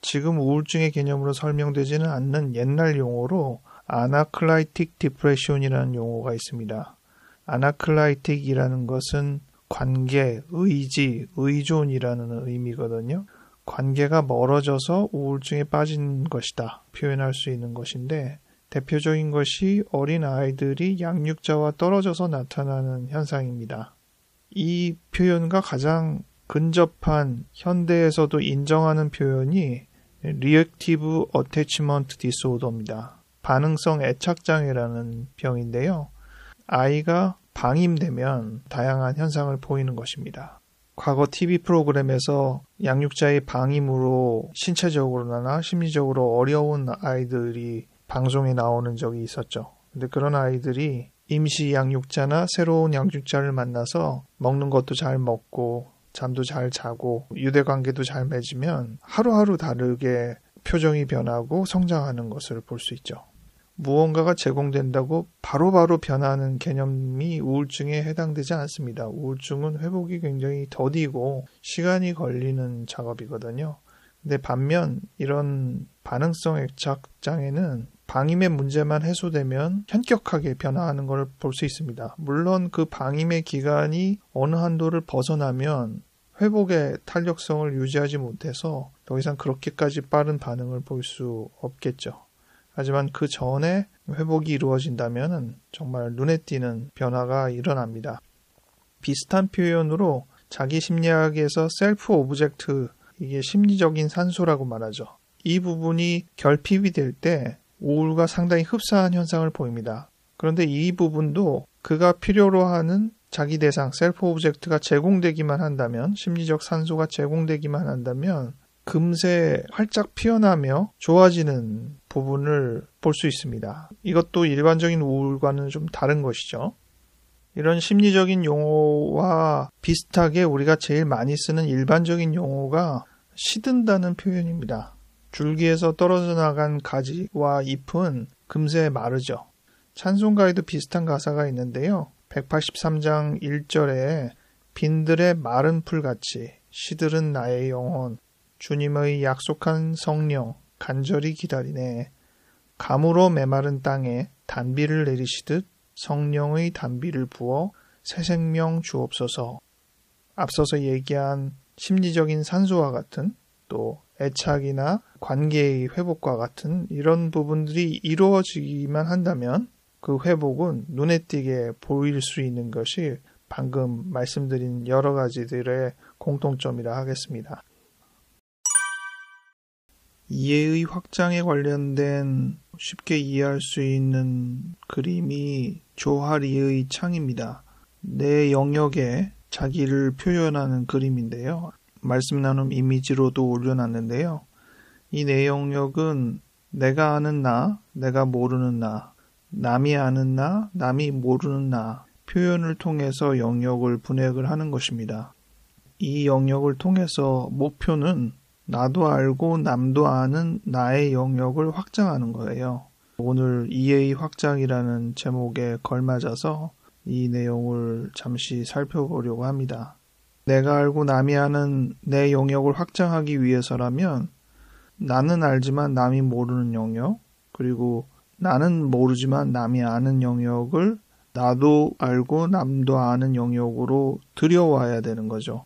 지금 우울증의 개념으로 설명되지는 않는 옛날 용어로 아나클라이틱 디프레션이라는 용어가 있습니다. 아나클라이틱이라는 것은 관계, 의지, 의존이라는 의미거든요. 관계가 멀어져서 우울증에 빠진 것이다 표현할 수 있는 것인데, 대표적인 것이 어린 아이들이 양육자와 떨어져서 나타나는 현상입니다. 이 표현과 가장 근접한 현대에서도 인정하는 표현이 Reactive Attachment Disorder입니다. 반응성 애착장애라는 병인데요. 아이가 방임되면 다양한 현상을 보이는 것입니다. 과거 TV 프로그램에서 양육자의 방임으로 신체적으로나 심리적으로 어려운 아이들이 방송에 나오는 적이 있었죠. 근데 그런 아이들이 임시 양육자나 새로운 양육자를 만나서 먹는 것도 잘 먹고 잠도 잘 자고 유대관계도 잘 맺으면 하루하루 다르게 표정이 변하고 성장하는 것을 볼 수 있죠. 무언가가 제공된다고 바로바로 변하는 개념이 우울증에 해당되지 않습니다. 우울증은 회복이 굉장히 더디고 시간이 걸리는 작업이거든요. 근데 반면 이런 반응성 애착장애는 방임의 문제만 해소되면 현격하게 변화하는 것을 볼 수 있습니다. 물론 그 방임의 기간이 어느 한도를 벗어나면 회복의 탄력성을 유지하지 못해서 더 이상 그렇게까지 빠른 반응을 볼 수 없겠죠. 하지만 그 전에 회복이 이루어진다면 정말 눈에 띄는 변화가 일어납니다. 비슷한 표현으로 자기 심리학에서 셀프 오브젝트, 이게 심리적인 산소라고 말하죠. 이 부분이 결핍이 될 때 우울과 상당히 흡사한 현상을 보입니다. 그런데 이 부분도 그가 필요로 하는 자기 대상, 셀프 오브젝트가 제공되기만 한다면, 심리적 산소가 제공되기만 한다면 금세 활짝 피어나며 좋아지는 부분을 볼 수 있습니다. 이것도 일반적인 우울과는 좀 다른 것이죠. 이런 심리적인 용어와 비슷하게 우리가 제일 많이 쓰는 일반적인 용어가 시든다는 표현입니다. 줄기에서 떨어져 나간 가지와 잎은 금세 마르죠. 찬송가에도 비슷한 가사가 있는데요. 183장 1절에 빈들의 마른 풀같이 시들은 나의 영혼, 주님의 약속한 성령 간절히 기다리네. 가무로 메마른 땅에 단비를 내리시듯 성령의 단비를 부어 새 생명 주옵소서. 앞서서 얘기한 심리적인 산소와 같은, 또 애착이나 관계의 회복과 같은 이런 부분들이 이루어지기만 한다면 그 회복은 눈에 띄게 보일 수 있는 것이 방금 말씀드린 여러 가지들의 공통점이라 하겠습니다. 이해의 확장에 관련된 쉽게 이해할 수 있는 그림이 조하리의 창입니다. 내 영역에 자기를 표현하는 그림인데요. 말씀 나눔 이미지로도 올려놨는데요. 이 내 영역은 내가 아는 나, 내가 모르는 나, 남이 아는 나, 남이 모르는 나 표현을 통해서 영역을 분획을 하는 것입니다. 이 영역을 통해서 목표는 나도 알고 남도 아는 나의 영역을 확장하는 거예요. 오늘 이해의 확장이라는 제목에 걸맞아서 이 내용을 잠시 살펴보려고 합니다. 내가 알고 남이 아는 내 영역을 확장하기 위해서라면 나는 알지만 남이 모르는 영역, 그리고 나는 모르지만 남이 아는 영역을 나도 알고 남도 아는 영역으로 들여와야 되는 거죠.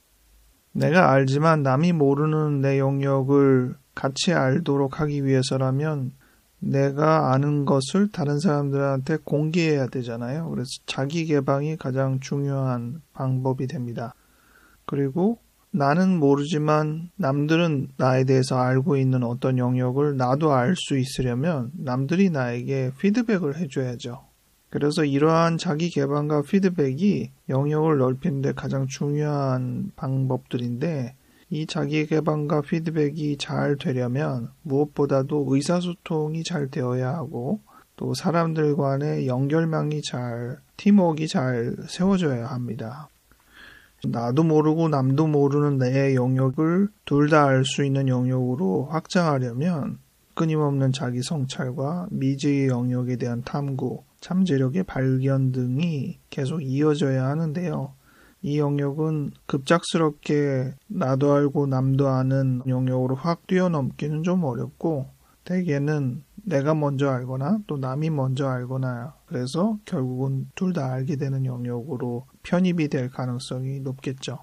내가 알지만 남이 모르는 내 영역을 같이 알도록 하기 위해서라면 내가 아는 것을 다른 사람들한테 공개해야 되잖아요. 그래서 자기 개방이 가장 중요한 방법이 됩니다. 그리고 나는 모르지만 남들은 나에 대해서 알고 있는 어떤 영역을 나도 알 수 있으려면 남들이 나에게 피드백을 해줘야죠. 그래서 이러한 자기 개방과 피드백이 영역을 넓히는 데 가장 중요한 방법들인데, 이 자기 개방과 피드백이 잘 되려면 무엇보다도 의사소통이 잘 되어야 하고, 또 사람들 간의 연결망이 팀워크가 잘 세워져야 합니다. 나도 모르고 남도 모르는 내 영역을 둘 다 알 수 있는 영역으로 확장하려면 끊임없는 자기 성찰과 미지의 영역에 대한 탐구, 잠재력의 발견 등이 계속 이어져야 하는데요. 이 영역은 급작스럽게 나도 알고 남도 아는 영역으로 확 뛰어넘기는 좀 어렵고, 대개는 내가 먼저 알거나 또 남이 먼저 알거나, 그래서 결국은 둘 다 알게 되는 영역으로 편입이 될 가능성이 높겠죠.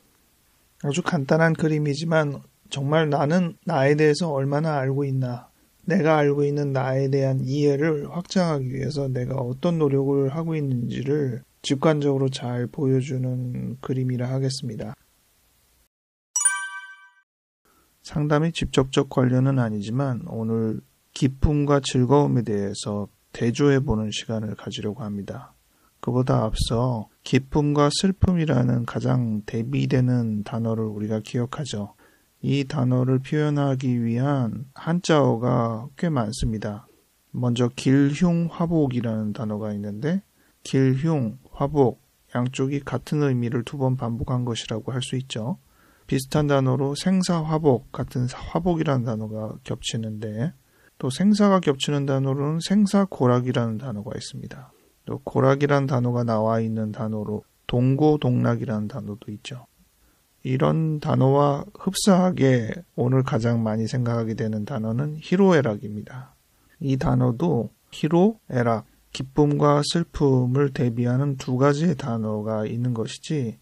아주 간단한 그림이지만 정말 나는 나에 대해서 얼마나 알고 있나, 내가 알고 있는 나에 대한 이해를 확장하기 위해서 내가 어떤 노력을 하고 있는지를 직관적으로 잘 보여주는 그림이라 하겠습니다. 상담이 직접적 관련은 아니지만 오늘 기쁨과 즐거움에 대해서 대조해보는 시간을 가지려고 합니다. 그보다 앞서 기쁨과 슬픔이라는 가장 대비되는 단어를 우리가 기억하죠. 이 단어를 표현하기 위한 한자어가 꽤 많습니다. 먼저 길흉화복이라는 단어가 있는데, 길흉, 화복, 양쪽이 같은 의미를 2번 반복한 것이라고 할 수 있죠. 비슷한 단어로 생사화복, 같은 화복이라는 단어가 겹치는데, 또 생사가 겹치는 단어로는 생사고락이라는 단어가 있습니다. 또 고락이라는 단어가 나와 있는 단어로 동고동락이라는 단어도 있죠. 이런 단어와 흡사하게 오늘 가장 많이 생각하게 되는 단어는 희로애락입니다. 이 단어도 희로애락, 기쁨과 슬픔을 대비하는 2가지의 단어가 있는 것이지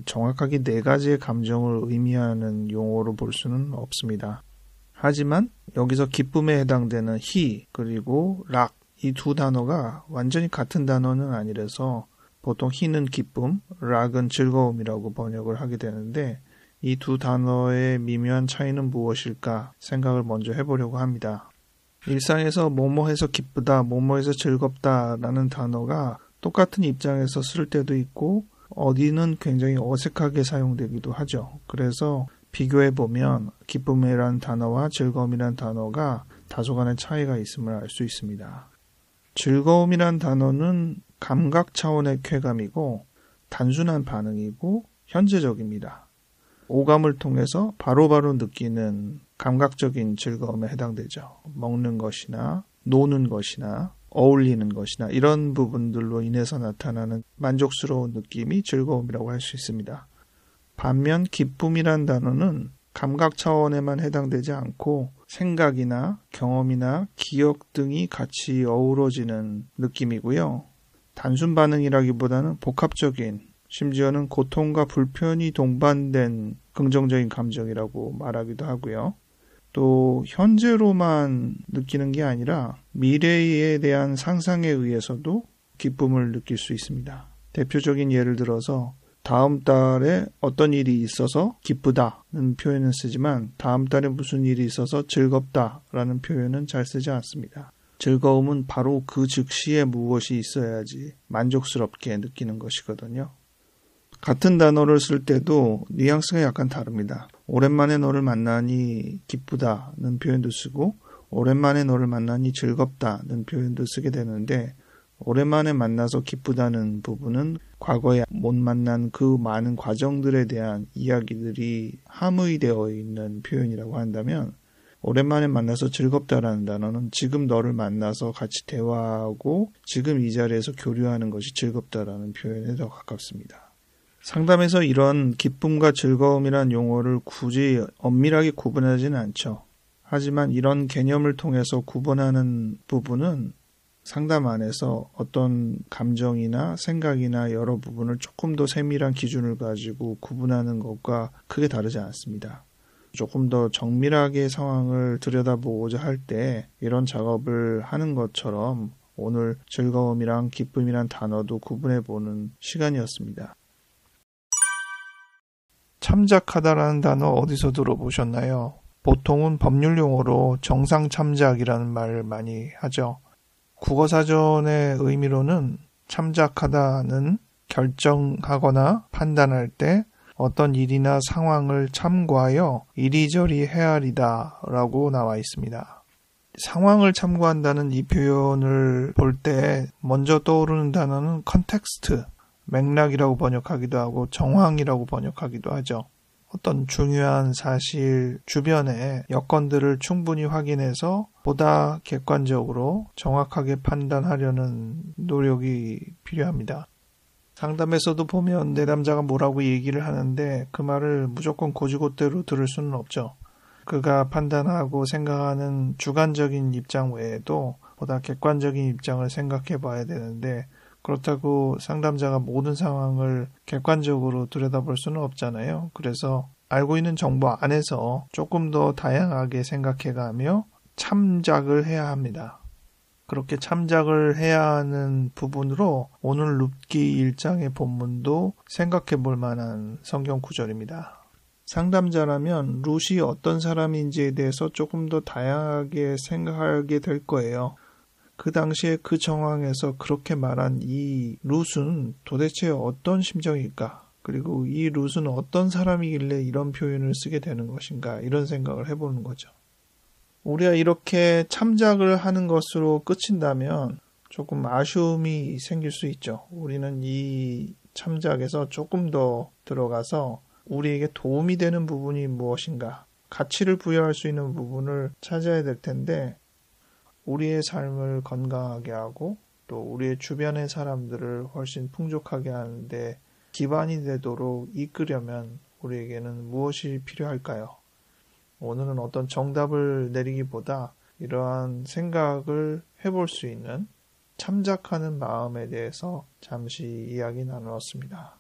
정확하게 4가지의 감정을 의미하는 용어로 볼 수는 없습니다. 하지만 여기서 기쁨에 해당되는 희 그리고 락, 이 2 단어가 완전히 같은 단어는 아니라서 보통 희는 기쁨, 락은 즐거움이라고 번역을 하게 되는데, 이 2 단어의 미묘한 차이는 무엇일까 생각을 먼저 해보려고 합니다. 일상에서 뭐뭐해서 기쁘다, 뭐뭐해서 즐겁다라는 단어가 똑같은 입장에서 쓸 때도 있고 어디는 굉장히 어색하게 사용되기도 하죠. 그래서 비교해보면 기쁨이라는 단어와 즐거움이라는 단어가 다소간의 차이가 있음을 알 수 있습니다. 즐거움이란 단어는 감각 차원의 쾌감이고 단순한 반응이고 현재적입니다. 오감을 통해서 바로바로 느끼는 감각적인 즐거움에 해당되죠. 먹는 것이나 노는 것이나 어울리는 것이나 이런 부분들로 인해서 나타나는 만족스러운 느낌이 즐거움이라고 할 수 있습니다. 반면 기쁨이란 단어는 감각 차원에만 해당되지 않고 생각이나 경험이나 기억 등이 같이 어우러지는 느낌이고요. 단순 반응이라기보다는 복합적인, 심지어는 고통과 불편이 동반된 긍정적인 감정이라고 말하기도 하고요. 또 현재로만 느끼는 게 아니라 미래에 대한 상상에 의해서도 기쁨을 느낄 수 있습니다. 대표적인 예를 들어서 다음 달에 어떤 일이 있어서 기쁘다는 표현을 쓰지만 다음 달에 무슨 일이 있어서 즐겁다라는 표현은 잘 쓰지 않습니다. 즐거움은 바로 그 즉시에 무엇이 있어야지 만족스럽게 느끼는 것이거든요. 같은 단어를 쓸 때도 뉘앙스가 약간 다릅니다. 오랜만에 너를 만나니 기쁘다는 표현도 쓰고 오랜만에 너를 만나니 즐겁다는 표현도 쓰게 되는데, 오랜만에 만나서 기쁘다는 부분은 과거에 못 만난 그 많은 과정들에 대한 이야기들이 함의되어 있는 표현이라고 한다면, 오랜만에 만나서 즐겁다라는 단어는 지금 너를 만나서 같이 대화하고 지금 이 자리에서 교류하는 것이 즐겁다라는 표현에 더 가깝습니다. 상담에서 이런 기쁨과 즐거움이란 용어를 굳이 엄밀하게 구분하지는 않죠. 하지만 이런 개념을 통해서 구분하는 부분은 상담 안에서 어떤 감정이나 생각이나 여러 부분을 조금 더 세밀한 기준을 가지고 구분하는 것과 크게 다르지 않습니다. 조금 더 정밀하게 상황을 들여다보고자 할 때 이런 작업을 하는 것처럼 오늘 즐거움이랑 기쁨이란 단어도 구분해보는 시간이었습니다. 참작하다라는 단어 어디서 들어보셨나요? 보통은 법률 용어로 정상참작이라는 말을 많이 하죠. 국어사전의 의미로는 참작하다는 결정하거나 판단할 때 어떤 일이나 상황을 참고하여 이리저리 헤아리다 라고 나와 있습니다. 상황을 참고한다는 이 표현을 볼 때 먼저 떠오르는 단어는 컨텍스트, 맥락이라고 번역하기도 하고 정황이라고 번역하기도 하죠. 어떤 중요한 사실 주변의 여건들을 충분히 확인해서 보다 객관적으로 정확하게 판단하려는 노력이 필요합니다. 상담에서도 보면 내담자가 뭐라고 얘기를 하는데 그 말을 무조건 곧이곧대로 들을 수는 없죠. 그가 판단하고 생각하는 주관적인 입장 외에도 보다 객관적인 입장을 생각해 봐야 되는데 그렇다고 상담자가 모든 상황을 객관적으로 들여다볼 수는 없잖아요. 그래서 알고 있는 정보 안에서 조금 더 다양하게 생각해가며 참작을 해야 합니다. 그렇게 참작을 해야 하는 부분으로 오늘 룻기 1장의 본문도 생각해 볼 만한 성경 구절입니다. 상담자라면 룻이 어떤 사람인지에 대해서 조금 더 다양하게 생각하게 될 거예요. 그 당시에 그 정황에서 그렇게 말한 이 룻은 도대체 어떤 심정일까? 그리고 이 룻은 어떤 사람이길래 이런 표현을 쓰게 되는 것인가? 이런 생각을 해보는 거죠. 우리가 이렇게 참작을 하는 것으로 끝인다면 조금 아쉬움이 생길 수 있죠. 우리는 이 참작에서 조금 더 들어가서 우리에게 도움이 되는 부분이 무엇인가? 가치를 부여할 수 있는 부분을 찾아야 될 텐데 우리의 삶을 건강하게 하고 또 우리의 주변의 사람들을 훨씬 풍족하게 하는데 기반이 되도록 이끌려면 우리에게는 무엇이 필요할까요? 오늘은 어떤 정답을 내리기보다 이러한 생각을 해볼 수 있는 참작하는 마음에 대해서 잠시 이야기 나누었습니다.